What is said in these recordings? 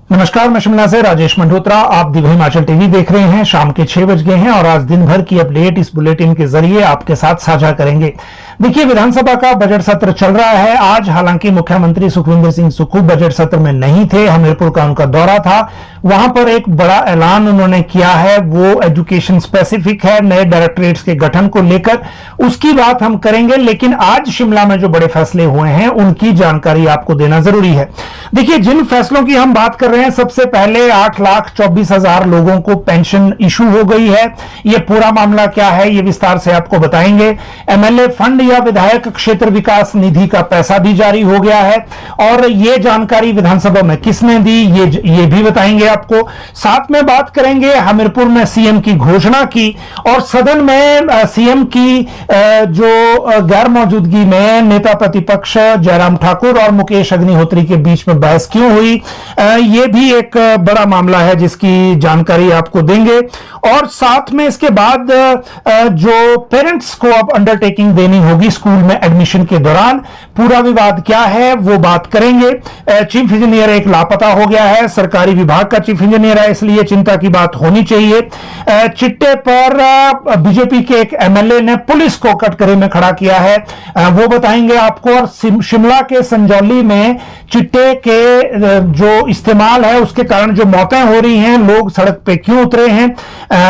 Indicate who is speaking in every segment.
Speaker 1: नमस्कार, मैं शिमला से राजेश मंडोत्रा। आप दिव्य हिमाचल टीवी देख रहे हैं। शाम के 6 बज गए हैं और आज दिन भर की अपडेट इस बुलेटिन के जरिए आपके साथ साझा करेंगे। देखिए, विधानसभा का बजट सत्र चल रहा है आज। हालांकि मुख्यमंत्री सुखविंदर सिंह सुक्खू बजट सत्र में नहीं थे, हमीरपुर का उनका दौरा था। वहां पर एक बड़ा ऐलान उन्होंने किया है, वो एजुकेशन स्पेसिफिक है, नए डायरेक्टरेट्स के गठन को लेकर। उसकी बात हम करेंगे, लेकिन आज शिमला में जो बड़े फैसले हुए हैं उनकी जानकारी आपको देना जरूरी है। देखिए, जिन फैसलों की हम बात कर रहे हैं, सबसे पहले 8,24,000 लोगों को पेंशन इशू हो गई है। यह पूरा मामला क्या है, यह विस्तार से आपको बताएंगे। एमएलए फंड या विधायक क्षेत्र विकास निधि का पैसा भी जारी हो गया है और यह जानकारी विधानसभा में किसने दी, ये भी बताएंगे आपको। साथ में बात करेंगे हमीरपुर में सीएम की घोषणा की और सदन में सीएम की जो गैर मौजूदगी में नेता प्रतिपक्ष जयराम ठाकुर और मुकेश अग्निहोत्री के बीच में बहस क्यों हुई, यह भी एक बड़ा मामला है जिसकी जानकारी आपको देंगे। और साथ में इसके बाद जो पेरेंट्स को अब अंडरटेकिंग देनी होगी स्कूल में एडमिशन के दौरान, पूरा विवाद क्या है वो बात करेंगे। चीफ इंजीनियर एक लापता हो गया है, सरकारी विभाग का चीफ इंजीनियर है, इसलिए चिंता की बात होनी चाहिए। चिट्टे पर बीजेपी के एक एमएलए ने पुलिस को कटघरे में खड़ा किया है, वो बताएंगे आपको। और शिमला के संजौली में चिट्टे के जो इस्तेमाल है उसके कारण जो मौतें हो रही हैं, लोग सड़क पे क्यों उतरे हैं,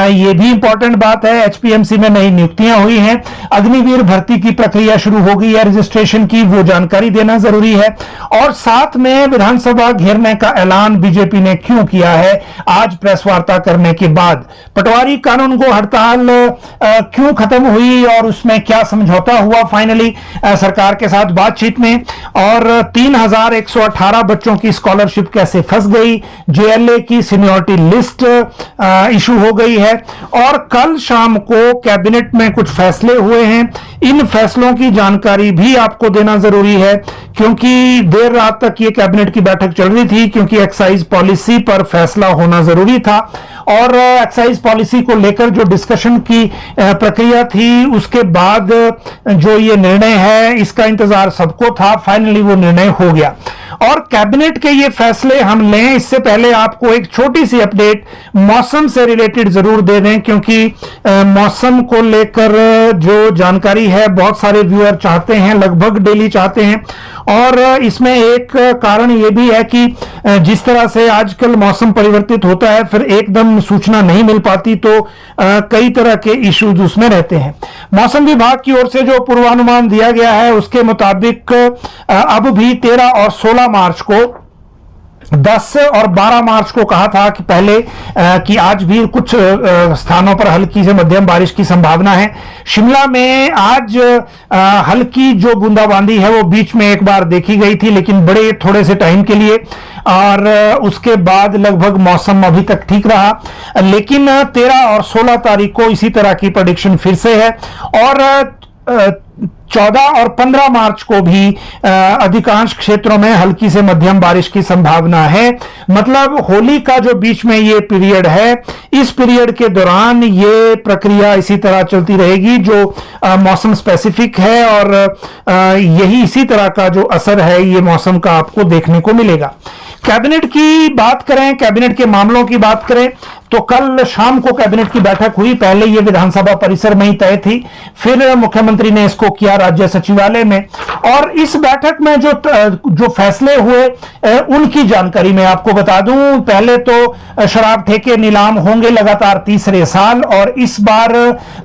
Speaker 1: यह भी इंपॉर्टेंट बात है। एचपीएमसी में नई नियुक्तियां हुई हैं, अग्निवीर भर्ती की प्रक्रिया शुरू हो गई है रजिस्ट्रेशन की, वो जानकारी देना जरूरी है। और साथ में विधानसभा घेरने का ऐलान बीजेपी ने क्यों किया है, आज प्रेस वार्ता करने के बाद। पटवारी कानून को हड़ताल क्यों खत्म हुई और उसमें क्या समझौता हुआ फाइनली सरकार के साथ बातचीत में। और 3,118 बच्चों की स्कॉलरशिप कैसे फंस गई, जेएलए की सीनियरिटी लिस्ट इशू हो गई है। और कल शाम को कैबिनेट में कुछ फैसले हुए हैं, इन फैसलों की जानकारी भी आपको देना जरूरी है क्योंकि देर रात तक ये कैबिनेट की बैठक चल रही थी, क्योंकि एक्साइज पॉलिसी पर फैसला होना जरूरी था। और एक्साइज पॉलिसी को लेकर जो डिस्कशन की प्रक्रिया थी, उसके बाद जो ये निर्णय है इसका इंतजार सबको था, फाइनली वो निर्णय हो गया। और कैबिनेट के ये फैसले हम लें इससे पहले आपको एक छोटी सी अपडेट मौसम से रिलेटेड जरूर दे दें, क्योंकि मौसम को लेकर जो जानकारी है बहुत सारे व्यूअर चाहते हैं, लगभग डेली चाहते हैं। और इसमें एक कारण यह भी है कि जिस तरह से आजकल मौसम परिवर्तित होता है, फिर एकदम सूचना नहीं मिल पाती, तो कई तरह के इश्यूज उसमें रहते हैं। मौसम विभाग की ओर से जो पूर्वानुमान दिया गया है उसके मुताबिक अब भी 13 और 16 मार्च को, 10 और 12 मार्च को कहा था कि पहले कि आज भी कुछ स्थानों पर हल्की से मध्यम बारिश की संभावना है। शिमला में आज हल्की जो बूंदाबांदी है वो बीच में एक बार देखी गई थी, लेकिन बड़े थोड़े से टाइम के लिए, और उसके बाद लगभग मौसम अभी तक ठीक रहा। लेकिन 13 और 16 तारीख को इसी तरह की प्रेडिक्शन फिर से है। और 14 और 15 मार्च को भी अधिकांश क्षेत्रों में हल्की से मध्यम बारिश की संभावना है। मतलब होली का जो बीच में ये पीरियड है, इस पीरियड के दौरान ये प्रक्रिया इसी तरह चलती रहेगी जो मौसम स्पेसिफिक है, और यही इसी तरह का जो असर है ये मौसम का आपको देखने को मिलेगा। कैबिनेट की बात करें, कैबिनेट के मामलों की बात करें, तो कल शाम को कैबिनेट की बैठक हुई। पहले यह विधानसभा परिसर में ही तय थी, फिर मुख्यमंत्री ने इसको किया राज्य सचिवालय में। और इस बैठक में जो फैसले हुए उनकी जानकारी मैं आपको बता दूं। पहले तो शराब ठेके नीलाम होंगे लगातार तीसरे साल, और इस बार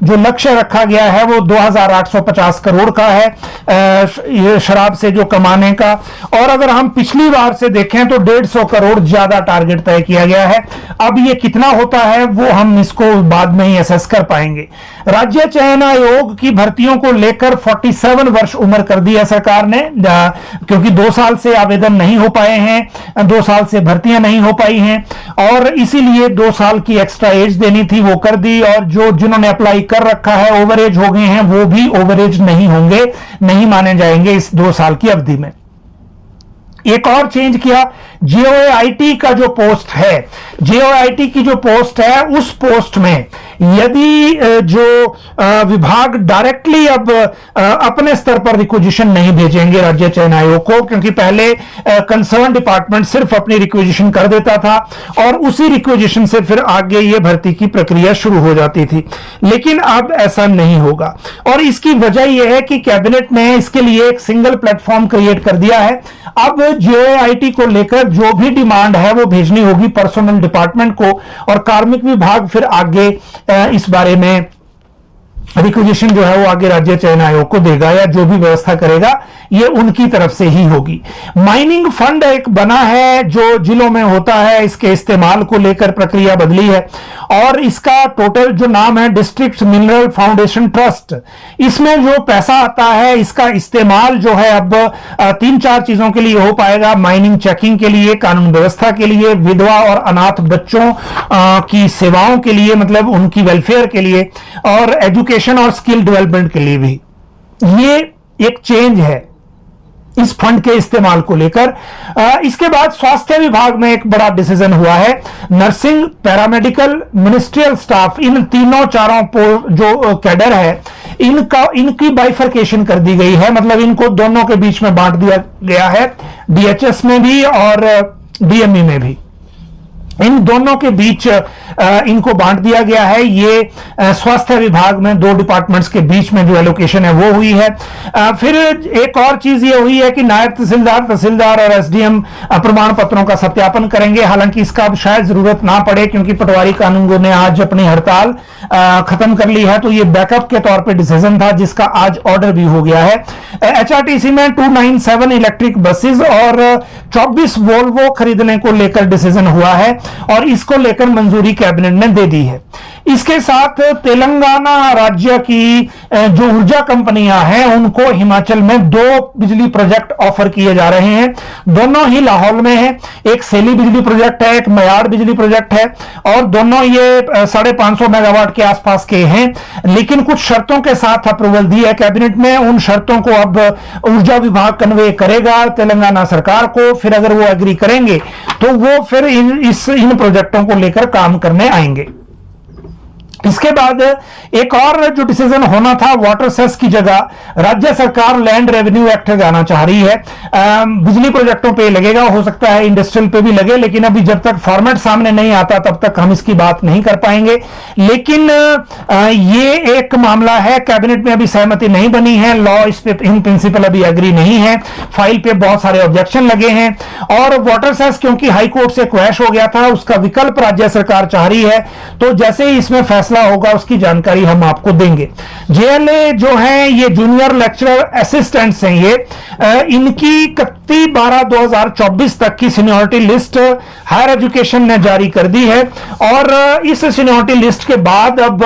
Speaker 1: जो लक्ष्य रखा गया है वो 2,850 करोड़ का है शराब से जो कमाने का। और अगर हम पिछली बार से देखें तो 150 करोड़ ज्यादा टारगेट तय किया गया है। अब ये कितना होता है वो हम इसको बाद में ही असेस कर पाएंगे। राज्य चयन आयोग की भर्तियों को लेकर 47 वर्ष उम्र कर दी है सरकार ने, क्योंकि 2 साल से आवेदन नहीं हो पाए हैं, 2 साल से भर्तियां नहीं हो पाई हैं, और इसीलिए 2 साल की एक्स्ट्रा एज देनी थी, वो कर दी। और जिन्होंने अप्लाई कर रखा है, ओवर एज हो गए हैं, वो भी ओवर एज नहीं होंगे, नहीं माने जाएंगे इस 2 साल की अवधि में। एक और चेंज किया, जीओआईटी का जो पोस्ट है, जीओआईटी की जो पोस्ट है उस पोस्ट में यदि जो विभाग डायरेक्टली अब अपने स्तर पर रिक्वेजिशन नहीं भेजेंगे राज्य चयन आयोग को, क्योंकि पहले कंसर्न डिपार्टमेंट सिर्फ अपनी रिक्वेजिशन कर देता था और उसी रिक्वेजिशन से फिर आगे ये भर्ती की प्रक्रिया शुरू हो जाती थी, लेकिन अब ऐसा नहीं होगा। और इसकी वजह यह है कि कैबिनेट ने इसके लिए एक सिंगल प्लेटफॉर्म क्रिएट कर दिया है। अब जेआईटी को लेकर जो भी डिमांड है वो भेजनी होगी पर्सनल डिपार्टमेंट को, और कार्मिक विभाग फिर आगे इस बारे में रिक्वेजिशन जो है वो आगे राज्य चयन आयोग को देगा, या जो भी व्यवस्था करेगा ये उनकी तरफ से ही होगी। माइनिंग फंड एक बना है जो जिलों में होता है, इसके इस्तेमाल को लेकर प्रक्रिया बदली है और इसका टोटल जो नाम है डिस्ट्रिक्ट मिनरल फाउंडेशन ट्रस्ट। इसमें जो पैसा आता है इसका इस्तेमाल जो है अब 3-4 चीजों के लिए हो पाएगा। माइनिंग चेकिंग के लिए, कानून व्यवस्था के लिए, विधवा और अनाथ बच्चों की सेवाओं के लिए, मतलब उनकी वेलफेयर के लिए, और एजुकेशन और स्किल डेवलपमेंट के लिए भी। ये एक चेंज है इस फंड के इस्तेमाल को लेकर। इसके बाद स्वास्थ्य विभाग में एक बड़ा डिसीजन हुआ है। नर्सिंग, पैरामेडिकल, मिनिस्ट्रियल स्टाफ, इन तीनों चारों जो कैडर है इनकी बाइफर्केशन कर दी गई है, मतलब इनको दोनों के बीच में बांट दिया गया है, डीएचएस में भी और डीएमई में भी। इन दोनों के बीच इनको बांट दिया गया है। ये स्वास्थ्य विभाग में 2 डिपार्टमेंट्स के बीच में जो एलोकेशन है वो हुई है। फिर एक और चीज ये हुई है कि नायब तहसीलदार, तहसीलदार और एसडीएम प्रमाण पत्रों का सत्यापन करेंगे। हालांकि इसका अब शायद जरूरत ना पड़े, क्योंकि पटवारी कानूनगो ने आज अपनी हड़ताल खत्म कर ली है, तो ये बैकअप के तौर पर डिसीजन था जिसका आज ऑर्डर भी हो गया है। एचआरटीसी में 297 इलेक्ट्रिक बसेस और 24 वोल्वो खरीदने को लेकर डिसीजन हुआ है और इसको लेकर मंजूरी कैबिनेट ने दे दी है। इसके साथ तेलंगाना राज्य की जो ऊर्जा कंपनियां हैं उनको हिमाचल में 2 बिजली प्रोजेक्ट ऑफर किए जा रहे हैं। दोनों ही लाहौल में है। एक सेली बिजली प्रोजेक्ट है, एक मयाड़ बिजली प्रोजेक्ट है, और दोनों ये 550 मेगावाट के आसपास के हैं, लेकिन कुछ शर्तों के साथ अप्रूवल दी है कैबिनेट में। उन शर्तों को अब ऊर्जा विभाग कन्वे करेगा तेलंगाना सरकार को। फिर अगर वो एग्री करेंगे तो वो फिर इन प्रोजेक्टों को लेकर काम करने आएंगे। इसके बाद एक और जो डिसीजन होना था, वाटर सेस की जगह राज्य सरकार लैंड रेवेन्यू एक्ट लगाना चाह रही है। बिजली प्रोजेक्टों पे लगेगा, हो सकता है इंडस्ट्रियल पे भी लगे, लेकिन अभी जब तक फॉर्मेट सामने नहीं आता तब तक हम इसकी बात नहीं कर पाएंगे। लेकिन ये एक मामला है, कैबिनेट में अभी सहमति नहीं बनी है, लॉ इस पे इन प्रिंसिपल अभी एग्री नहीं है, फाइल पे बहुत सारे ऑब्जेक्शन लगे हैं। और वाटर सेस क्योंकि हाईकोर्ट से क्रैश हो गया था, उसका विकल्प राज्य सरकार चाह रही है, तो जैसे ही इसमें फैसला होगा उसकी जानकारी हम आपको देंगे। जेएलए जो है ये जूनियर लेक्चरर असिस्टेंट्स हैं, ये इनकी 31/12/2024 तक की सीनियरिटी लिस्ट हायर एजुकेशन ने जारी कर दी है। और इस सीनियरिटी लिस्ट के बाद अब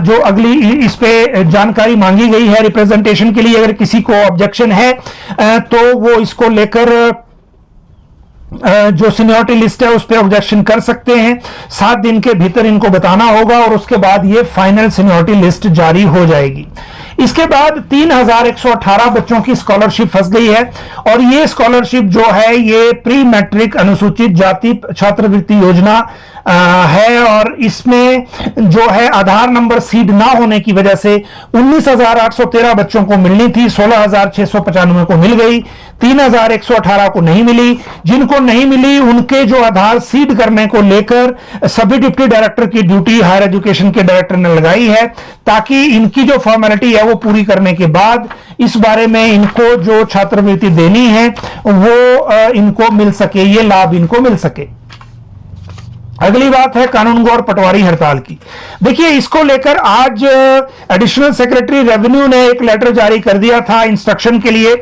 Speaker 1: जो अगली इस पे जानकारी मांगी गई है रिप्रेजेंटेशन के लिए, अगर किसी को ऑब्जेक्शन है तो वो इसको लेकर जो सीनियरिटी लिस्ट है उस पर ऑब्जेक्शन कर सकते हैं। 7 दिन के भीतर इनको बताना होगा और उसके बाद ये फाइनल सीनियरिटी लिस्ट जारी हो जाएगी। इसके बाद 3118 बच्चों की स्कॉलरशिप फंस गई है, और ये स्कॉलरशिप जो है ये प्री मैट्रिक अनुसूचित जाति छात्रवृत्ति योजना है, और इसमें जो है आधार नंबर सीड ना होने की वजह से 19,813 बच्चों को मिलनी थी, 16,695 को मिल गई, 3,118 को नहीं मिली। जिनको नहीं मिली उनके जो आधार सीड करने को लेकर सभी डिप्टी डायरेक्टर की ड्यूटी हायर एजुकेशन के डायरेक्टर ने लगाई है, ताकि इनकी जो फॉर्मेलिटी है वो पूरी करने के बाद इस बारे में इनको जो छात्रवृत्ति देनी है वो इनको मिल सके, ये लाभ इनको मिल सके। अगली बात है कानूनगो और पटवारी हड़ताल की। देखिए, इसको लेकर आज एडिशनल सेक्रेटरी रेवेन्यू ने एक लेटर जारी कर दिया था इंस्ट्रक्शन के लिए,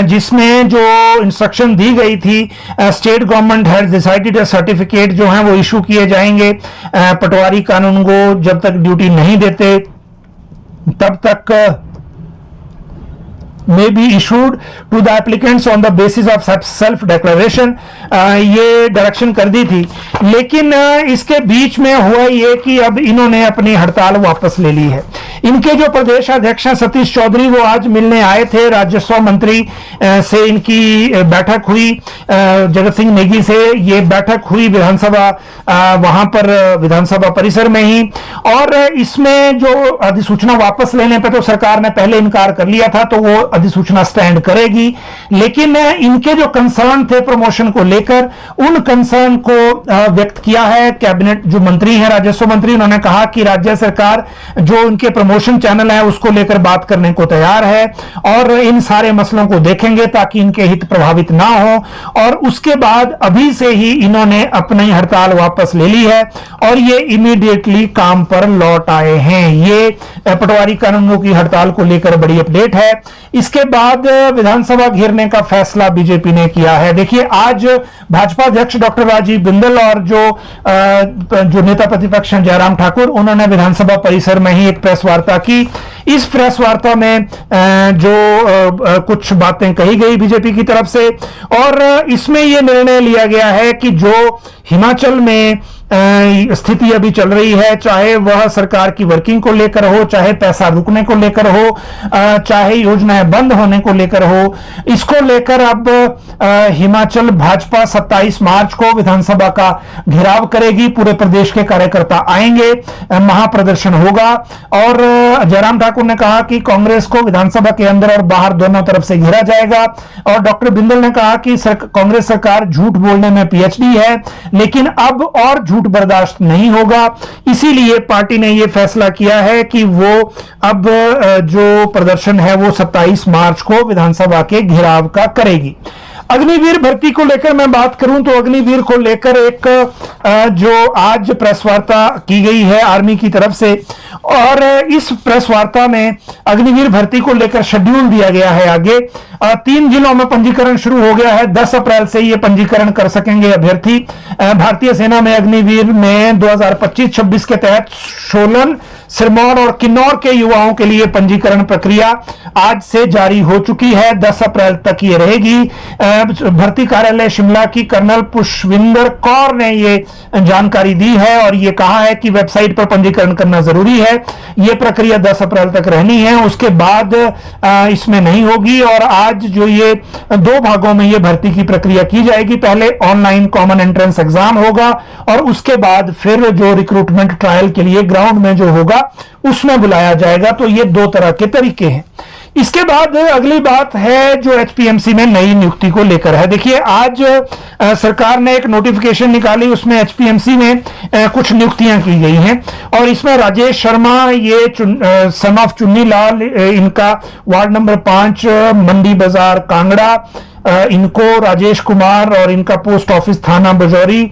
Speaker 1: जिसमें जो इंस्ट्रक्शन दी गई थी, state government has decided certificate जो है वो इशू किए जाएंगे। पटवारी कानूनगो जब तक ड्यूटी नहीं देते तब तक may be issued to the applicants on the basis of self declaration। ये डायरेक्शन कर दी थी, लेकिन इसके बीच में हुआ ये कि अब इन्होंने अपनी हड़ताल वापस ले ली है। इनके जो प्रदेश अध्यक्ष हैं सतीश चौधरी, वो आज मिलने आए थे राजस्व मंत्री से, इनकी बैठक हुई जगत सिंह नेगी से। ये बैठक हुई विधानसभा वहां पर विधानसभा परिसर में ही, और इसमें जो अधिसूचना वापस लेने पे तो सरकार ने पहले इनकार कर लिया था, तो वो अधिसूचना स्टैंड करेगी। लेकिन इनके जो कंसर्न थे प्रमोशन को लेकर, उन कंसर्न को व्यक्त किया है कैबिनेट जो मंत्री हैं, राजस्व मंत्री, उन्होंने कहा कि राज्य सरकार जो उनके प्रमोशन चैनल है उसको लेकर बात करने को तैयार है और इन सारे मसलों को देखेंगे ताकि इनके हित प्रभावित ना हो। और उसके बाद अभी से ही इन्होंने अपनी हड़ताल वापस ले ली है और ये इमीडिएटली काम पर लौट आए हैं। ये पटवारी कानूनों की हड़ताल को लेकर बड़ी अपडेट है। इसके बाद विधानसभा घेरने का फैसला बीजेपी ने किया है। देखिए, आज भाजपा अध्यक्ष डॉक्टर राजीव बिंदल और जो नेता प्रतिपक्ष हैं जयराम ठाकुर, उन्होंने विधानसभा परिसर में ही एक प्रेस वार्ता की। इस प्रेस वार्ता में कुछ बातें कही गई बीजेपी की तरफ से, और इसमें यह निर्णय लिया गया है कि जो हिमाचल में स्थिति अभी चल रही है, चाहे वह सरकार की वर्किंग को लेकर हो, चाहे पैसा रुकने को लेकर हो, चाहे योजनाएं बंद होने को लेकर हो, इसको लेकर अब हिमाचल भाजपा 27 मार्च को विधानसभा का घेराव करेगी। पूरे प्रदेश के कार्यकर्ता आएंगे, महाप्रदर्शन होगा। और जयराम ठाकुर ने कहा कि कांग्रेस को विधानसभा के अंदर और बाहर दोनों तरफ से घेरा जाएगा। और डॉक्टर बिंदल ने कहा कि कांग्रेस सरकार झूठ बोलने में पीएचडी है, लेकिन अब और झूठ बर्दाश्त नहीं होगा। इसीलिए पार्टी ने यह फैसला किया है कि वो अब जो प्रदर्शन है वो 27 मार्च को विधानसभा के घेराव का करेगी। अग्निवीर भर्ती को लेकर मैं बात करूं तो अग्निवीर को लेकर एक जो आज प्रेस वार्ता की गई है आर्मी की तरफ से, और इस प्रेस वार्ता में अग्निवीर भर्ती को लेकर शेड्यूल दिया गया है। आगे 3 जिलों में पंजीकरण शुरू हो गया है। 10 अप्रैल से ये पंजीकरण कर सकेंगे अभ्यर्थी। भारतीय सेना में अग्निवीर में 2025-26 के तहत सोलन, सिरमौर और किन्नौर के युवाओं के लिए पंजीकरण प्रक्रिया आज से जारी हो चुकी है। 10 अप्रैल तक ये रहेगी। भर्ती कार्यालय शिमला की कर्नल पुष्पिंदर कौर ने ये जानकारी दी है और ये कहा है कि वेबसाइट पर पंजीकरण करना जरूरी है। ये प्रक्रिया 10 अप्रैल तक रहनी है, उसके बाद इसमें नहीं होगी। और आज जो ये 2 भागों में ये भर्ती की प्रक्रिया की जाएगी। पहले ऑनलाइन कॉमन एंट्रेंस एग्जाम होगा और उसके बाद फिर जो रिक्रूटमेंट ट्रायल के लिए ग्राउंड में जो होगा उसमें बुलाया जाएगा। तो ये 2 तरह के तरीके हैं। इसके बाद अगली बात है जो एचपीएमसी में नई नियुक्ति को लेकर है। देखिए, आज सरकार ने एक नोटिफिकेशन निकाली, उसमें एचपीएमसी में कुछ नियुक्तियां की गई हैं और इसमें राजेश शर्मा, ये सन ऑफ चुन्नी लाल, इनका वार्ड नंबर 5 मंडी बाजार कांगड़ा, इनको राजेश कुमार और इनका पोस्ट ऑफिस थाना बजौरी,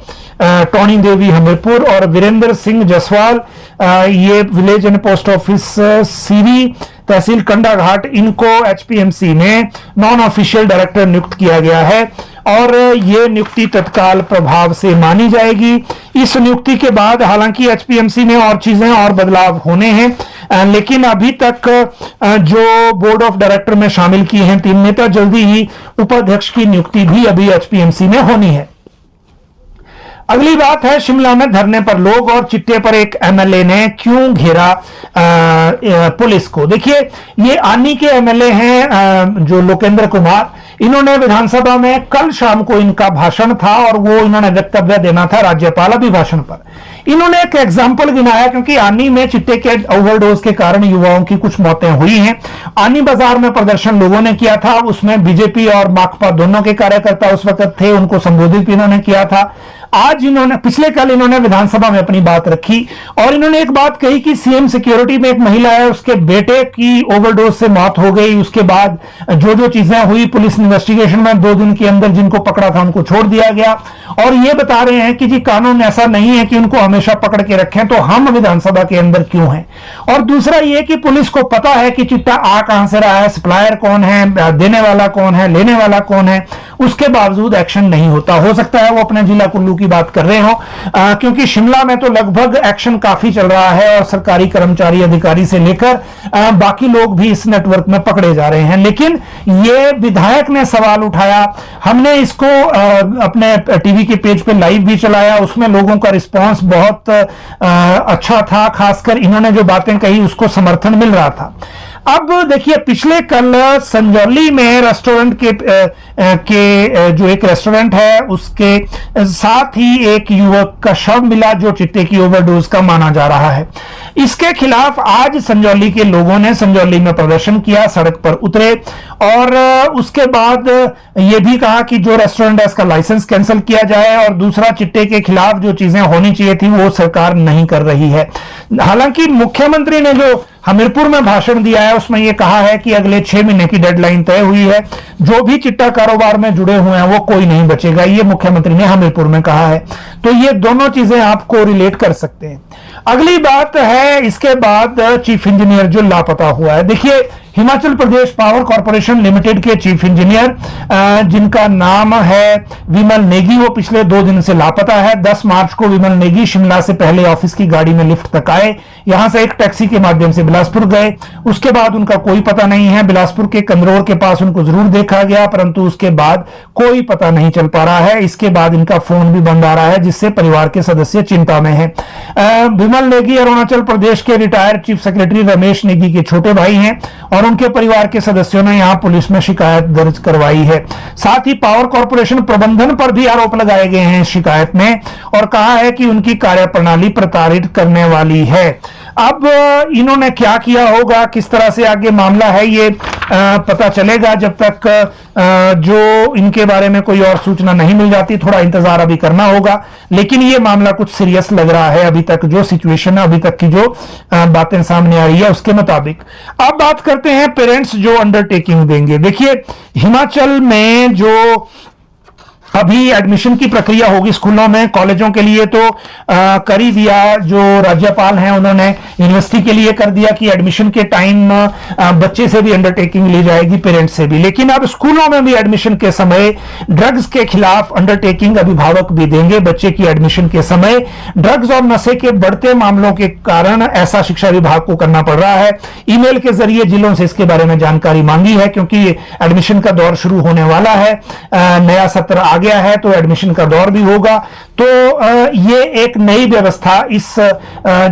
Speaker 1: टोनी देवी हमीरपुर, और वीरेंद्र सिंह जसवाल, ये विलेज एंड पोस्ट ऑफिस सीरी, तहसील कंडाघाट, इनको एचपीएमसी में नॉन ऑफिशियल डायरेक्टर नियुक्त किया गया है और ये नियुक्ति तत्काल प्रभाव से मानी जाएगी। इस नियुक्ति के बाद हालांकि एचपीएमसी में और चीजें और बदलाव होने हैं, लेकिन अभी तक जो बोर्ड ऑफ डायरेक्टर में शामिल की हैं 3 नेता, जल्दी ही उपाध्यक्ष की नियुक्ति भी अभी एचपीएमसी में होनी है। अगली बात है शिमला में धरने पर लोग और चिट्टे पर एक एमएलए ने क्यों घेरा पुलिस को। देखिए, ये आनी के एमएलए हैं जो लोकेंद्र कुमार, इन्होंने विधानसभा में कल शाम को इनका भाषण था और वो इन्होंने वक्तव्य देना था राज्यपाल अभिभाषण पर। इन्होंने एक एग्जाम्पल गिनाया क्योंकि आनी में चिट्टे के ओवरडोज के कारण युवाओं की कुछ मौतें हुई हैं। आनी बाजार में प्रदर्शन लोगों ने किया था, उसमें बीजेपी और माकपा दोनों के कार्यकर्ता उस वक्त थे, उनको संबोधित इन्होंने किया था। आज इन्होंने पिछले कल इन्होंने विधानसभा में अपनी बात रखी और इन्होंने एक बात कही कि सीएम सिक्योरिटी में एक महिला है, उसके बेटे की ओवरडोज से मौत हो गई। उसके बाद जो जो चीजें हुई, पुलिस इन्वेस्टिगेशन में 2 दिन के अंदर जिनको पकड़ा था उनको छोड़ दिया गया और ये बता रहे हैं कि जी कानून ऐसा नहीं है कि उनको हमेशा पकड़ के रखें, तो हम विधानसभा के अंदर क्यों हैं। और दूसरा ये कि पुलिस को पता है कि चिट्टा आ कहां से रहा है, सप्लायर कौन है, देने वाला कौन है, लेने वाला कौन है, उसके बावजूद एक्शन नहीं होता। हो सकता है वो अपने जिला कुल्लू की बात कर रहे हो, क्योंकि शिमला में तो लगभग एक्शन काफी चल रहा है और सरकारी कर्मचारी अधिकारी से लेकर बाकी लोग भी इस नेटवर्क में पकड़े जा रहे हैं। लेकिन ये विधायक ने सवाल उठाया, हमने इसको अपने टीवी के पेज पे लाइव भी चलाया, उसमें लोगों का रिस्पांस बहुत अच्छा था, खासकर इन्होंने जो बातें कही उसको समर्थन मिल रहा था। अब देखिए, पिछले कल संजौली में रेस्टोरेंट के जो एक रेस्टोरेंट है उसके साथ ही एक युवक का शव मिला जो चिट्टे की ओवरडोज का माना जा रहा है। इसके खिलाफ आज संजौली के लोगों ने संजौली में प्रदर्शन किया, सड़क पर उतरे और उसके बाद यह भी कहा कि जो रेस्टोरेंट है इसका लाइसेंस कैंसिल किया जाए और दूसरा, चिट्टे के खिलाफ जो चीजें होनी चाहिए थी वो सरकार नहीं कर रही है। हालांकि मुख्यमंत्री ने जो हमीरपुर में भाषण दिया है उसमें यह कहा है कि अगले 6 महीने की डेडलाइन तय हुई है, जो भी चिट्टा कारोबार में जुड़े हुए हैं वो कोई नहीं बचेगा, ये मुख्यमंत्री ने हमीरपुर में कहा है। तो ये दोनों चीजें आपको रिलेट कर सकते हैं। अगली बात है, इसके बाद चीफ इंजीनियर जो लापता हुआ है। देखिए, Himachal Pradesh power corporation limited के चीफ इंजीनियर जिनका नाम है विमल नेगी, वो पिछले 2 दिन से लापता है। 10 मार्च को विमल नेगी शिमला से पहले ऑफिस की गाड़ी में लिफ्ट तक आए, यहां से एक टैक्सी के माध्यम से बिलासपुर गए, उसके बाद उनका कोई पता नहीं है। बिलासपुर के कंदरोर के पास उनको जरूर देखा गया, परंतु उसके बाद कोई पता नहीं चल पा रहा है। इसके बाद इनका फोन भी बंद आ रहा है, जिससे परिवार के सदस्य चिंता में हैं। विमल नेगी अरुणाचल प्रदेश के retired chief secretary Ramesh Negi के छोटे भाई हैं और उनके परिवार के सदस्यों ने यहां पुलिस में शिकायत दर्ज करवाई है। साथ ही पावर कॉर्पोरेशन प्रबंधन पर भी आरोप लगाए गए हैं शिकायत में, और कहा है कि उनकी कार्यप्रणाली प्रताड़ित करने वाली है। अब इन्होंने क्या किया होगा, किस तरह से आगे मामला है, ये पता चलेगा। जब तक जो इनके बारे में कोई और सूचना नहीं मिल जाती, थोड़ा इंतजार अभी करना होगा। लेकिन ये मामला कुछ सीरियस लग रहा है अभी तक, जो सिचुएशन है, अभी तक की जो बातें सामने आ रही है उसके मुताबिक। अब बात करते हैं पेरेंट्स जो अंडरटेकिंग देंगे। देखिए, हिमाचल में जो अभी एडमिशन की प्रक्रिया होगी स्कूलों में, कॉलेजों के लिए तो कर ही दिया। जो राज्यपाल हैं उन्होंने यूनिवर्सिटी के लिए कर दिया कि एडमिशन के टाइम बच्चे से भी अंडरटेकिंग ली जाएगी, पेरेंट्स से भी। लेकिन अब स्कूलों में भी एडमिशन के समय ड्रग्स के खिलाफ अंडरटेकिंग अभिभावक भी देंगे। बच्चे की एडमिशन के समय ड्रग्स और नशे के बढ़ते मामलों के कारण ऐसा शिक्षा विभाग को करना पड़ रहा है। ईमेल के जरिए जिलों से इसके बारे में जानकारी मांगी है, क्योंकि एडमिशन का दौर शुरू होने वाला है, नया सत्र आ गया है तो एडमिशन का दौर भी होगा। तो ये एक नई व्यवस्था इस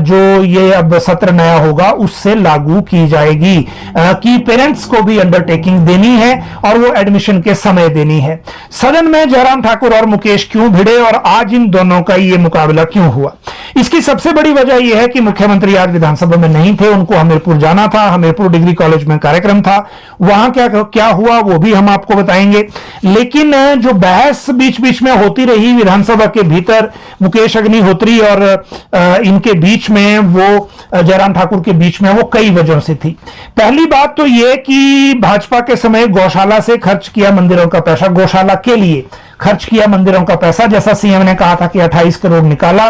Speaker 1: जो ये अब सत्र नया होगा उससे लागू की जाएगी कि पेरेंट्स को भी अंडरटेकिंग देनी है और वो एडमिशन के समय देनी है। सदन में जयराम ठाकुर और मुकेश क्यों भिड़े और आज इन दोनों का ये मुकाबला क्यों हुआ? इसकी सबसे बड़ी वजह यह है कि मुख्यमंत्री आज विधानसभा में नहीं थे, उनको हमीरपुर जाना था, हमीरपुर डिग्री कॉलेज में कार्यक्रम था। वहां क्या हुआ वो भी हम आपको बताएंगे। लेकिन जो बहस बीच बीच में होती रही विधानसभा के भीतर मुकेश अग्निहोत्री और इनके बीच में, वो जयराम ठाकुर के बीच में, वो कई वजहों से थी। पहली बात तो यह कि भाजपा के समय गौशाला से खर्च किया मंदिरों का पैसा, गौशाला के लिए खर्च किया मंदिरों का पैसा, जैसा सीएम ने कहा था कि 28 करोड़ निकाला।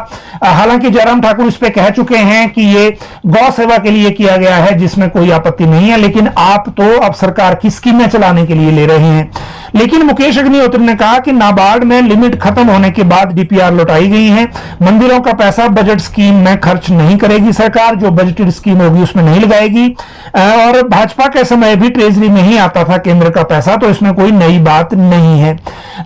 Speaker 1: हालांकि जयराम ठाकुर इस पे कह चुके हैं कि ये गौ सेवा के लिए किया गया है, जिसमें कोई आपत्ति नहीं है, लेकिन आप तो अब सरकार की स्कीमें चलाने के लिए ले रहे हैं। लेकिन मुकेश अग्निहोत्री ने कहा कि नाबार्ड में लिमिट खत्म होने के बाद डीपीआर लौटाई गई है, मंदिरों का पैसा बजट स्कीम में खर्च नहीं करेगी सरकार, जो बजटेड स्कीम होगी उसमें नहीं लगाएगी। और भाजपा के समय भी ट्रेजरी में ही आता था केंद्र का पैसा, तो इसमें कोई नई बात नहीं है।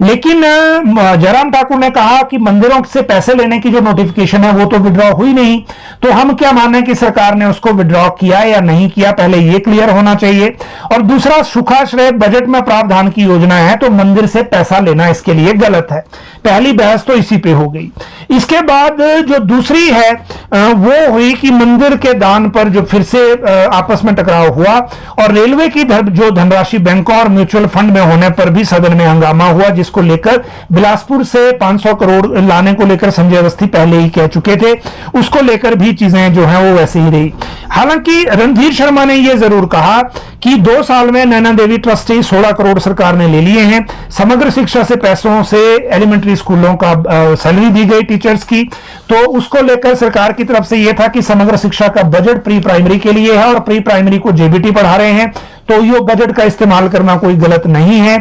Speaker 1: लेकिन जयराम ठाकुर ने कहा कि मंदिरों से पैसे लेने की जो नोटिफिकेशन है वो तो विड्रॉ हुई नहीं, तो हम क्या माने कि सरकार ने उसको विड्रॉ किया या नहीं किया, पहले ये क्लियर होना चाहिए। और दूसरा, सुखाश्रय बजट में प्रावधान की योजना है तो मंदिर से पैसा लेना इसके लिए गलत है। पहली बहस तो इसी पे हो गई। इसके बाद जो दूसरी है वो हुई कि मंदिर के दान पर जो फिर से आपस में टकराव हुआ और रेलवे की जो धनराशि बैंकों और म्यूचुअल फंड में होने पर भी सदन में हंगामा हुआ, जिसको लेकर बिलासपुर से 500 करोड़ लाने को लेकर संजय अवस्थी पहले ही कह चुके थे, उसको लेकर भी चीजें जो हैं वो वैसे ही रही। हालांकि रणधीर शर्मा ने यह जरूर कहा कि 2 साल में नैना देवी ट्रस्टी 16 करोड़ सरकार ने ले लिए हैं। समग्र शिक्षा से पैसों से एलिमेंट्री स्कूलों का सैलरी दी गई टीचर्स की, तो उसको लेकर सरकार की तरफ से यह था कि समग्र शिक्षा का बजट प्री प्राइमरी के लिए है और प्री प्राइमरी को जेबीटी पढ़ा रहे हैं, तो ये बजट का इस्तेमाल करना कोई गलत नहीं है।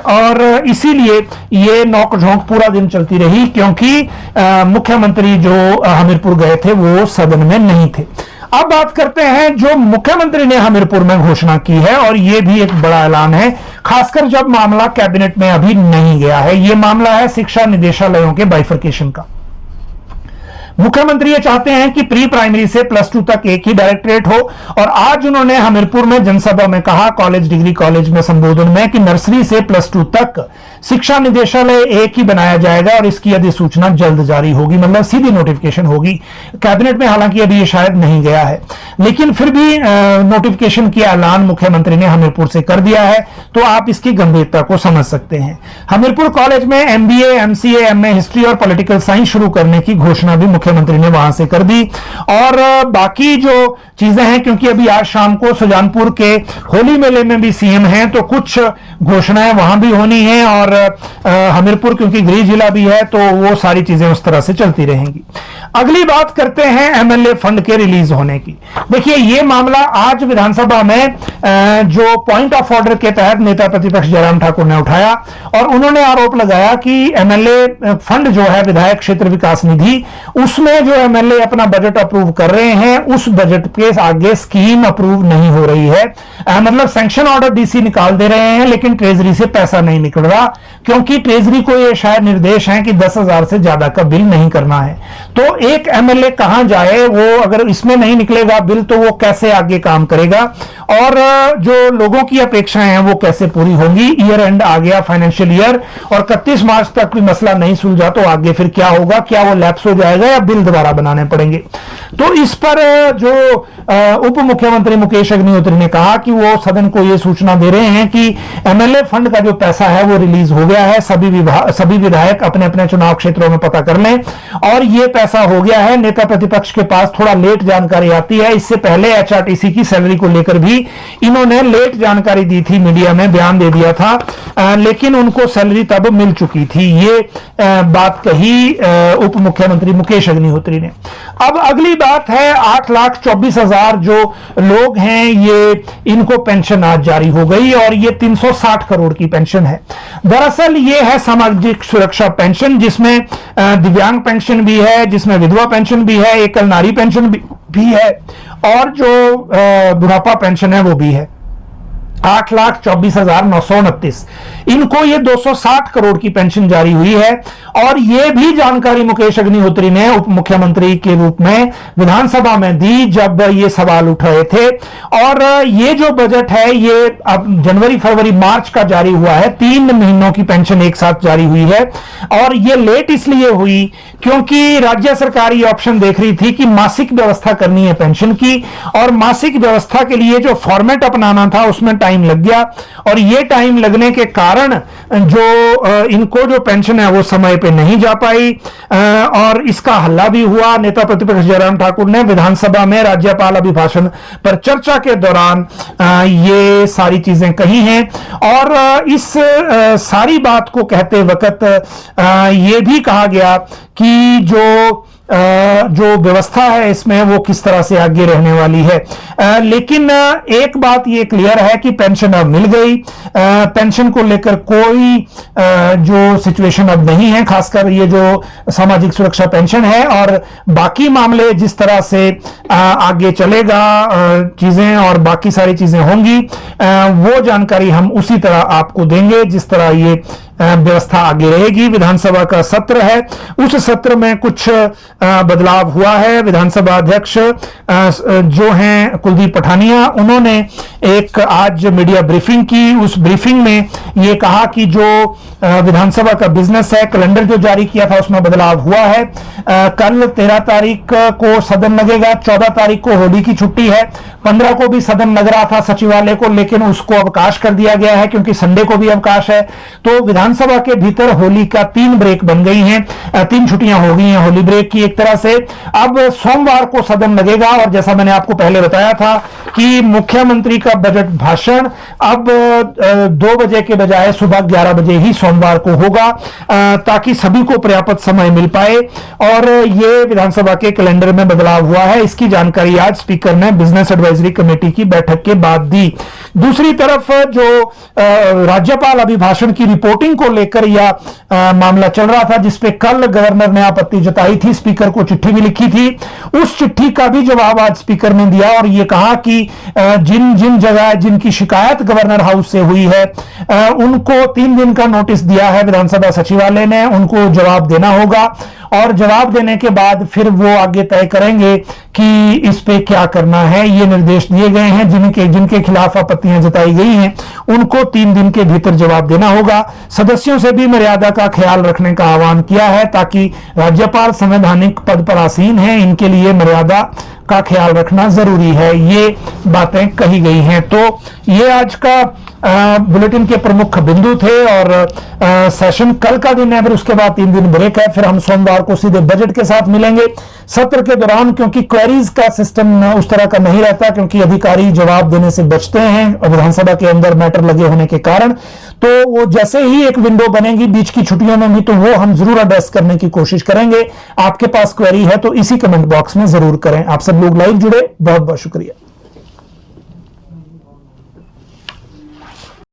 Speaker 1: और इसीलिए ये नोक-झोंक पूरा दिन चलती रही, क्योंकि मुख्यमंत्री जो हमीरपुर गए थे वो सदन में नहीं थे। अब बात करते हैं जो मुख्यमंत्री ने हमीरपुर में घोषणा की है, और यह भी एक बड़ा ऐलान है, खासकर जब मामला कैबिनेट में अभी नहीं गया है। यह मामला है शिक्षा निदेशालयों के बाइफरकेशन का। मुख्यमंत्री ये चाहते हैं कि प्री प्राइमरी से +2 तक एक ही डायरेक्टरेट हो, और आज उन्होंने हमीरपुर में जनसभा में कहा, कॉलेज डिग्री कॉलेज में संबोधन में, कि नर्सरी से +2 तक शिक्षा निदेशालय एक ही बनाया जाएगा और इसकी अधिसूचना जल्द जारी होगी, मतलब सीधी नोटिफिकेशन होगी। कैबिनेट में हालांकि अभी ये शायद नहीं गया है, लेकिन फिर भी नोटिफिकेशन की ऐलान मुख्यमंत्री ने हमीरपुर से कर दिया है, तो आप इसकी गंभीरता को समझ सकते हैं। हमीरपुर कॉलेज में MBA, MCA, MA हिस्ट्री और पॉलिटिकल साइंस शुरू करने की घोषणा भी मुख्यमंत्री ने वहां से कर दी। और बाकी जो चीजें हैं, क्योंकि अभी आज शाम को सुजानपुर के होली मेले में भी CM हैं, तो कुछ घोषणाएं वहां भी होनी है, और हमीरपुर क्योंकि गृह जिला भी है, तो वो सारी चीजें उस तरह से चलती रहेंगी। अगली बात करते हैं MLA फंड के रिलीज होने की। देखिए, ये मामला आज विधानसभा में जो पॉइंट ऑफ ऑर्डर के तहत नेता प्रतिपक्ष जयराम ठाकुर ने उठाया, और उन्होंने आरोप लगाया कि MLA फंड जो है विधायक क्षेत्र विकास निधि, उसमें जो MLA अपना बजट अप्रूव कर रहे हैं, उस बजट के आगे स्कीम अप्रूव नहीं हो रही है। मतलब सैंक्शन ऑर्डर DC निकाल दे रहे हैं, लेकिन ट्रेजरी से पैसा नहीं निकल रहा, क्योंकि ट्रेजरी को ये शायद निर्देश है कि 10,000 से ज्यादा का बिल नहीं करना है। तो एक MLA कहां जाए, वो अगर इसमें नहीं निकलेगा बिल, तो वो कैसे आगे काम करेगा, और जो लोगों की अपेक्षाएं हैं वो कैसे पूरी होंगी। ईयर एंड आ गया, फाइनेंशियल ईयर, और 31 मार्च तक भी मसला नहीं सुलझा, तो आगे फिर क्या होगा? क्या वो लैप्स हो जाएगा या बिल दोबारा बनाने पड़ेंगे? तो इस पर जो उप मुख्यमंत्री मुकेश अग्निहोत्री ने कहा कि वो सदन को ये सूचना दे रहे हैं कि MLA फंड का जो पैसा है वो रिलीज हो गया है, सभी विधायक अपने अपने चुनाव क्षेत्रों में पता कर लें, और ये पैसा हो गया है। नेता प्रतिपक्ष के पास थोड़ा लेट जानकारी आती है, इससे पहले HRTC की सैलरी को लेकर भी इन्होंने लेट जानकारी दी थी, मीडिया में बयान दे दिया था, लेकिन उनको सैलरी तब मिल चुकी थी। ये बात कही उप मुख्यमंत्री मुकेश अग्निहोत्री ने। अब अगली बात है 8,24,000 जो लोग हैं, ये इनको पेंशन आज जारी हो गई, और ये 360 करोड़ की पेंशन है। दरअसल ये है सामाजिक सुरक्षा पेंशन, जिसमें दिव्यांग पेंशन भी है, जिसमें विधवा पेंशन भी है, एकल नारी पेंशन भी है, और जो बुढ़ापा पेंशन है वो भी है। 8,24,929 इनको ये 260 करोड़ की पेंशन जारी हुई है। और ये भी जानकारी मुकेश अग्निहोत्री ने उप मुख्यमंत्री के रूप में विधानसभा में दी जब ये सवाल उठ रहे थे। और ये जो बजट है ये अब जनवरी, फरवरी, मार्च का जारी हुआ है, 3 महीनों की पेंशन एक साथ जारी हुई है। और ये लेट इसलिए हुई क्योंकि राज्य सरकार ये ऑप्शन देख रही थी कि मासिक व्यवस्था करनी है पेंशन की, और मासिक व्यवस्था के लिए जो फॉर्मेट अपनाना था उसमें टाइम लग गया। और ये टाइम लगने के कारण जो इनको जो पेंशन है वो समय पे नहीं जा पाई, और इसका हल्ला भी हुआ। नेता प्रतिपक्ष जयराम ठाकुर ने विधानसभा में राज्यपाल अभिभाषण पर चर्चा के दौरान ये सारी चीजें कही हैं। और इस सारी बात को कहते वक्त ये भी कहा गया कि जो व्यवस्था है इसमें वो किस तरह से आगे रहने वाली है। लेकिन एक बात ये क्लियर है कि पेंशन अब मिल गई। पेंशन को लेकर कोई जो सिचुएशन अब नहीं है, खासकर ये जो सामाजिक सुरक्षा पेंशन है। और बाकी मामले जिस तरह से आगे चलेगा चीजें और बाकी सारी चीजें होंगी, वो जानकारी हम उसी तरह आपको देंगे जिस तरह ये व्यवस्था आगे रहेगी। विधानसभा का सत्र है, उस सत्र में कुछ बदलाव हुआ है। विधानसभा अध्यक्ष जो हैं कुलदीप पठानिया, उन्होंने एक आज मीडिया ब्रीफिंग की। उस ब्रीफिंग में ये कहा कि जो विधानसभा का बिजनेस है, कैलेंडर जो जारी किया था उसमें बदलाव हुआ है। कल 13 तारीख को सदन लगेगा, 14 तारीख को होली की छुट्टी है, 15 को भी सदन लग रहा था सचिवालय को, लेकिन उसको अवकाश कर दिया गया है क्योंकि संडे को भी अवकाश है। तो विधानसभा के भीतर होली का 3 ब्रेक बन गई हैं, 3 छुट्टियां हो गई हैं होली ब्रेक की एक तरह से। अब सोमवार को सदन लगेगा, और जैसा मैंने आपको पहले बताया था कि मुख्यमंत्री का बजट भाषण अब 2 बजे के बजाय सुबह 11 बजे ही सोमवार को होगा, ताकि सभी को पर्याप्त समय मिल पाए। और ये विधानसभा के कैलेंडर में बदलाव हुआ है, इसकी जानकारी आज स्पीकर ने बिजनेस एडवाइजर एडवाइजरी कमेटी की बैठक के बाद दी। दूसरी तरफ जो राज्यपाल अभिभाषण की रिपोर्टिंग को लेकर यह मामला चल रहा था, जिसपे कल गवर्नर ने आपत्ति जताई थी, स्पीकर को चिट्ठी भी लिखी थी, उस चिट्ठी का भी जवाब आज स्पीकर ने दिया और यह कहा कि जिन जिन जगह जिनकी शिकायत गवर्नर हाउस से हुई है उनको 3 दिन का नोटिस दिया है विधानसभा सचिवालय ने, उनको जवाब देना होगा और जवाब देने के बाद फिर वो आगे तय करेंगे कि इस पे क्या करना है। ये निर्देश दिए गए हैं, जिनके खिलाफ आपत्तियां जताई गई हैं उनको 3 दिन के भीतर जवाब देना होगा। सदस्यों से भी मर्यादा का ख्याल रखने का आह्वान किया है ताकि राज्यपाल संवैधानिक पद पर आसीन हैं, इनके लिए मर्यादा का ख्याल रखना जरूरी है, ये बातें कही गई हैं। तो ये आज का बुलेटिन के प्रमुख बिंदु थे और सेशन कल का दिन है, फिर उसके बाद 3 दिन ब्रेक है, फिर हम सोमवार को सीधे बजट के साथ मिलेंगे सत्र के दौरान, क्योंकि क्वेरीज का सिस्टम उस तरह का नहीं रहता, क्योंकि अधिकारी जवाब देने से बचते हैं विधानसभा के अंदर मैटर लगे होने के कारण। तो वो जैसे ही एक विंडो बनेगी बीच की छुट्टियों में भी, तो वो हम जरूर एड्रेस करने की कोशिश करेंगे। आपके पास क्वेरी है तो इसी कमेंट बॉक्स में जरूर करें। आप सब लोग लाइव जुड़े, बहुत बहुत शुक्रिया।